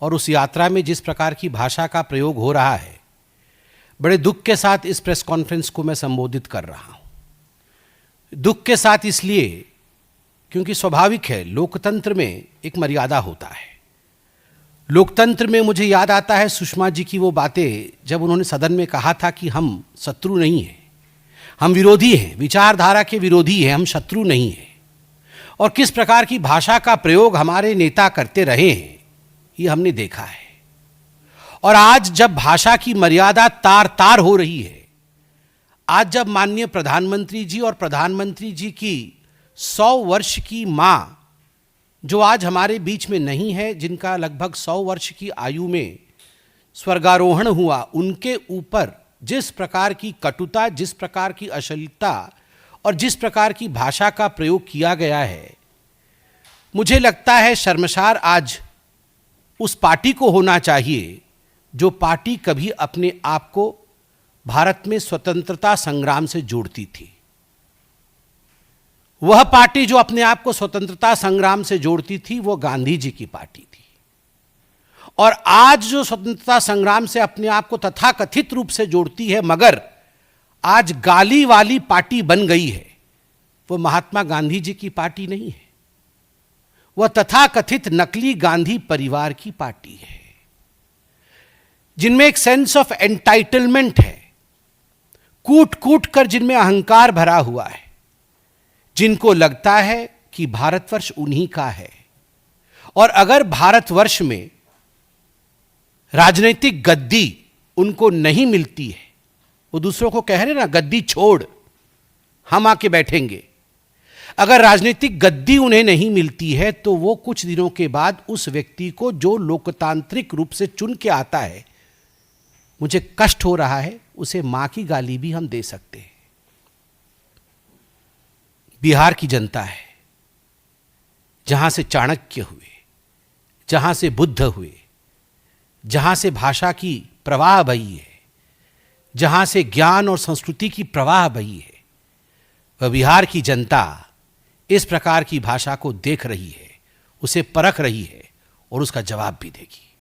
और उस यात्रा में जिस प्रकार की भाषा का प्रयोग हो रहा है, बड़े दुख के साथ इस प्रेस कॉन्फ्रेंस को मैं संबोधित कर रहा हूं। दुख के साथ इसलिए क्योंकि स्वाभाविक है, लोकतंत्र में एक मर्यादा होता है। लोकतंत्र में मुझे याद आता है सुषमा जी की वो बातें जब उन्होंने सदन में कहा था कि हम शत्रु नहीं हैं, हम विरोधी हैं, विचारधारा के विरोधी हैं, हम शत्रु नहीं हैं। और किस प्रकार की भाषा का प्रयोग हमारे नेता करते रहे हैं, ये हमने देखा है। और आज जब भाषा की मर्यादा तार तार हो रही है, आज जब माननीय प्रधानमंत्री जी और प्रधानमंत्री जी की 100 वर्ष की मां, जो आज हमारे बीच में नहीं है, जिनका लगभग 100 वर्ष की आयु में स्वर्गारोहण हुआ, उनके ऊपर जिस प्रकार की कटुता, जिस प्रकार की अश्लीलता और जिस प्रकार की भाषा का प्रयोग किया गया है, मुझे लगता है शर्मसार आज उस पार्टी को होना चाहिए जो पार्टी कभी अपने आप को भारत में स्वतंत्रता संग्राम से जोड़ती थी। वह पार्टी जो अपने आप को स्वतंत्रता संग्राम से जोड़ती थी, वो गांधी जी की पार्टी थी। और आज जो स्वतंत्रता संग्राम से अपने आप को तथाकथित रूप से जोड़ती है, मगर आज गाली वाली पार्टी बन गई है, वो महात्मा गांधी जी की पार्टी नहीं है, वह तथाकथित नकली गांधी परिवार की पार्टी है, जिनमें एक सेंस ऑफ एंटाइटलमेंट है, कूट कूट कर जिनमें अहंकार भरा हुआ है, जिनको लगता है कि भारतवर्ष उन्हीं का है। और अगर भारतवर्ष में राजनीतिक गद्दी उनको नहीं मिलती है, वो दूसरों को कह रहे ना, गद्दी छोड़, हम आके बैठेंगे। अगर राजनीतिक गद्दी उन्हें नहीं मिलती है, तो वो कुछ दिनों के बाद उस व्यक्ति को जो लोकतांत्रिक रूप से चुन के आता है, मुझे कष्ट हो रहा है, उसे मां की गाली भी हम दे सकते हैं। बिहार की जनता है, जहां से चाणक्य हुए, जहां से बुद्ध हुए, जहां से भाषा की प्रवाह बही है, जहां से ज्ञान और संस्कृति की प्रवाह बही है, वह बिहार की जनता इस प्रकार की भाषा को देख रही है, उसे परख रही है और उसका जवाब भी देगी।